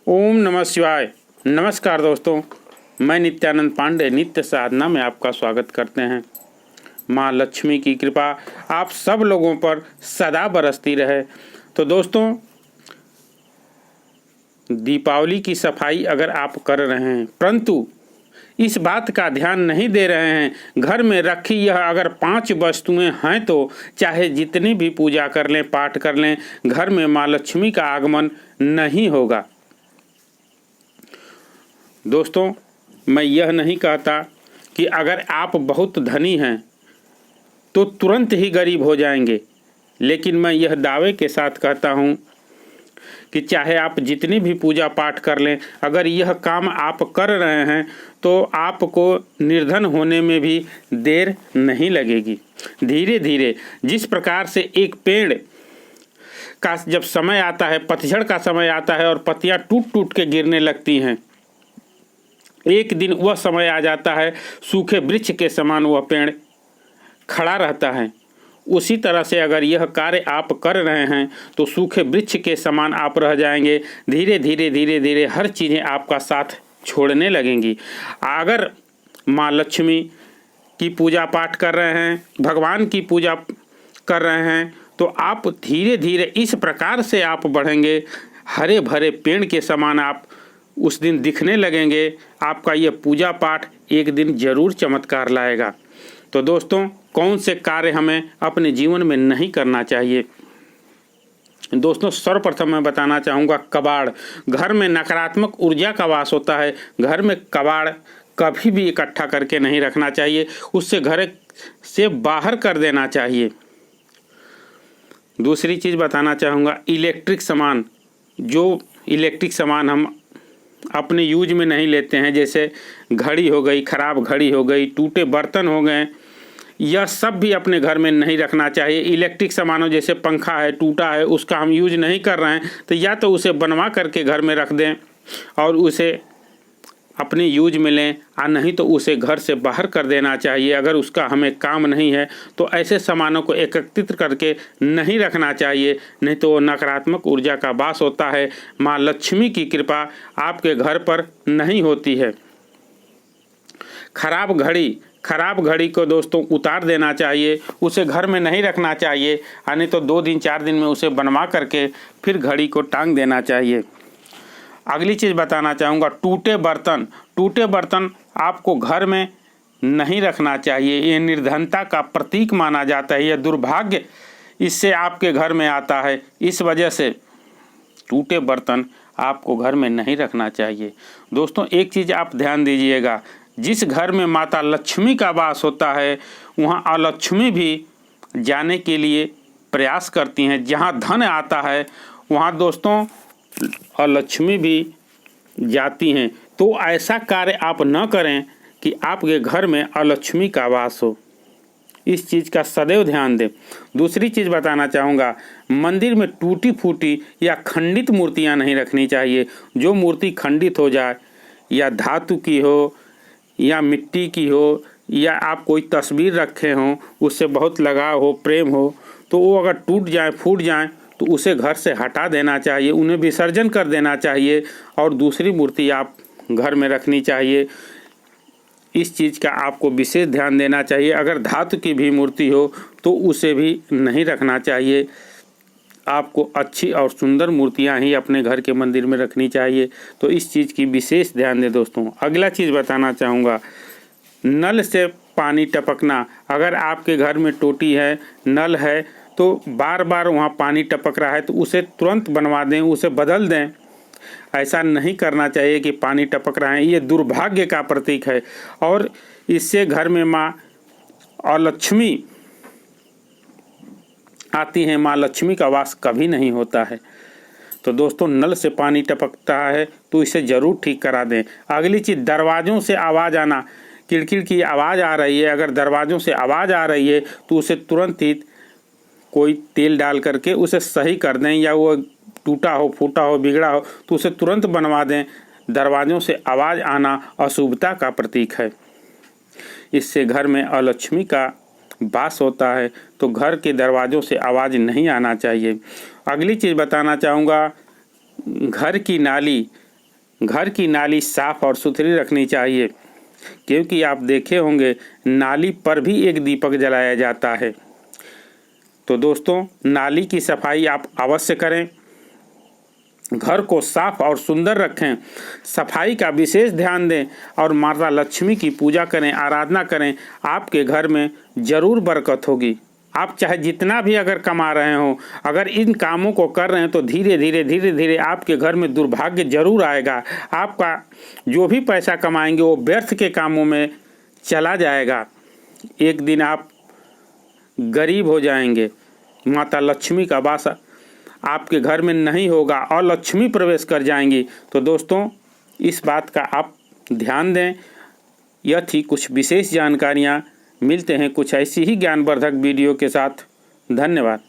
ओम नमः शिवाय। नमस्कार दोस्तों, मैं नित्यानंद पांडे नित्य साधना में आपका स्वागत करते हैं। माँ लक्ष्मी की कृपा आप सब लोगों पर सदा बरसती रहे। तो दोस्तों, दीपावली की सफाई अगर आप कर रहे हैं परंतु इस बात का ध्यान नहीं दे रहे हैं, घर में रखी यह अगर 5 वस्तुएं हैं तो चाहे जितनी भी पूजा कर लें, पाठ कर लें, घर में माँ लक्ष्मी का आगमन नहीं होगा। दोस्तों, मैं यह नहीं कहता कि अगर आप बहुत धनी हैं तो तुरंत ही गरीब हो जाएंगे, लेकिन मैं यह दावे के साथ कहता हूँ कि चाहे आप जितनी भी पूजा पाठ कर लें, अगर यह काम आप कर रहे हैं तो आपको निर्धन होने में भी देर नहीं लगेगी। धीरे धीरे जिस प्रकार से एक पेड़ का जब समय आता है, पतझड़ का समय आता है और पत्तियां टूट टूट के गिरने लगती हैं, एक दिन वह समय आ जाता है सूखे वृक्ष के समान वह पेड़ खड़ा रहता है। उसी तरह से अगर यह कार्य आप कर रहे हैं तो सूखे वृक्ष के समान आप रह जाएंगे। धीरे धीरे हर चीज़ें आपका साथ छोड़ने लगेंगी। अगर माँ लक्ष्मी की पूजा पाठ कर रहे हैं, भगवान की पूजा कर रहे हैं, तो आप धीरे धीरे इस प्रकार से आप बढ़ेंगे, हरे भरे पेड़ के समान आप उस दिन दिखने लगेंगे। आपका यह पूजा पाठ एक दिन जरूर चमत्कार लाएगा। तो दोस्तों, कौन से कार्य हमें अपने जीवन में नहीं करना चाहिए? दोस्तों, सर्वप्रथम मैं बताना चाहूँगा कबाड़। घर में नकारात्मक ऊर्जा का वास होता है। घर में कबाड़ कभी भी इकट्ठा करके नहीं रखना चाहिए, उससे घर से बाहर कर देना चाहिए। दूसरी चीज़ बताना चाहूँगा, इलेक्ट्रिक सामान। जो इलेक्ट्रिक सामान हम अपने यूज में नहीं लेते हैं, जैसे घड़ी हो गई, ख़राब घड़ी हो गई, टूटे बर्तन हो गए, यह सब भी अपने घर में नहीं रखना चाहिए। इलेक्ट्रिक सामानों जैसे पंखा है, टूटा है, उसका हम यूज नहीं कर रहे हैं तो या तो उसे बनवा करके घर में रख दें और उसे अपने यूज में लें, और नहीं तो उसे घर से बाहर कर देना चाहिए। अगर उसका हमें काम नहीं है तो ऐसे सामानों को एकत्रित करके नहीं रखना चाहिए, नहीं तो वो नकारात्मक ऊर्जा का वास होता है। माँ लक्ष्मी की कृपा आपके घर पर नहीं होती है। खराब घड़ी को दोस्तों उतार देना चाहिए, उसे घर में नहीं रखना चाहिए, नहीं तो 2 दिन 4 दिन में उसे बनवा करके फिर घड़ी को टांग देना चाहिए। अगली चीज़ बताना चाहूँगा, टूटे बर्तन आपको घर में नहीं रखना चाहिए। ये निर्धनता का प्रतीक माना जाता है, यह दुर्भाग्य इससे आपके घर में आता है। इस वजह से टूटे बर्तन आपको घर में नहीं रखना चाहिए। दोस्तों, एक चीज़ आप ध्यान दीजिएगा, जिस घर में माता लक्ष्मी का वास होता है वहाँ अलक्ष्मी भी जाने के लिए प्रयास करती हैं। जहाँ धन आता है वहाँ दोस्तों अलक्ष्मी भी जाती हैं। तो ऐसा कार्य आप न करें कि आपके घर में अलक्ष्मी का वास हो। इस चीज़ का सदैव ध्यान दें। दूसरी चीज़ बताना चाहूँगा, मंदिर में टूटी फूटी या खंडित मूर्तियाँ नहीं रखनी चाहिए। जो मूर्ति खंडित हो जाए, या धातु की हो या मिट्टी की हो, या आप कोई तस्वीर रखे हों, उससे बहुत लगाव हो, प्रेम हो, तो वो अगर टूट जाए, फूट जाए तो उसे घर से हटा देना चाहिए, उन्हें विसर्जन कर देना चाहिए और दूसरी मूर्ति आप घर में रखनी चाहिए। इस चीज़ का आपको विशेष ध्यान देना चाहिए। अगर धातु की भी मूर्ति हो तो उसे भी नहीं रखना चाहिए। आपको अच्छी और सुंदर मूर्तियां ही अपने घर के मंदिर में रखनी चाहिए। तो इस चीज़ की विशेष ध्यान दें दोस्तों। अगला चीज़ बताना चाहूँगा, नल से पानी टपकना। अगर आपके घर में टोटी है, नल है, तो बार बार वहाँ पानी टपक रहा है तो उसे तुरंत बनवा दें, उसे बदल दें। ऐसा नहीं करना चाहिए कि पानी टपक रहा है, ये दुर्भाग्य का प्रतीक है और इससे घर में माँ अलक्ष्मी आती हैं। माँ लक्ष्मी का वास कभी नहीं होता है। तो दोस्तों, नल से पानी टपकता है तो इसे ज़रूर ठीक करा दें। अगली चीज़, दरवाज़ों से आवाज़ आना। किड़किड़ की आवाज़ आ रही है, अगर दरवाज़ों से आवाज़ आ रही है तो उसे तुरंत ही कोई तेल डाल करके उसे सही कर दें, या वो टूटा हो, फूटा हो, बिगड़ा हो तो उसे तुरंत बनवा दें। दरवाज़ों से आवाज़ आना अशुभता का प्रतीक है, इससे घर में अलक्ष्मी का वास होता है। तो घर के दरवाज़ों से आवाज़ नहीं आना चाहिए। अगली चीज़ बताना चाहूँगा, घर की नाली घर की नाली साफ और सुथरी रखनी चाहिए, क्योंकि आप देखे होंगे नाली पर भी एक दीपक जलाया जाता है। तो दोस्तों, नाली की सफाई आप अवश्य करें, घर को साफ और सुंदर रखें, सफाई का विशेष ध्यान दें और माता लक्ष्मी की पूजा करें, आराधना करें। आपके घर में ज़रूर बरकत होगी। आप चाहे जितना भी अगर कमा रहे हो, अगर इन कामों को कर रहे हैं तो धीरे धीरे आपके घर में दुर्भाग्य जरूर आएगा। आपका जो भी पैसा कमाएंगे वो व्यर्थ के कामों में चला जाएगा। एक दिन आप गरीब हो जाएंगे, माता लक्ष्मी का वास आपके घर में नहीं होगा और लक्ष्मी प्रवेश कर जाएंगी। तो दोस्तों, इस बात का आप ध्यान दें। यह थी कुछ विशेष जानकारियाँ। मिलते हैं कुछ ऐसी ही ज्ञानवर्धक वीडियो के साथ। धन्यवाद।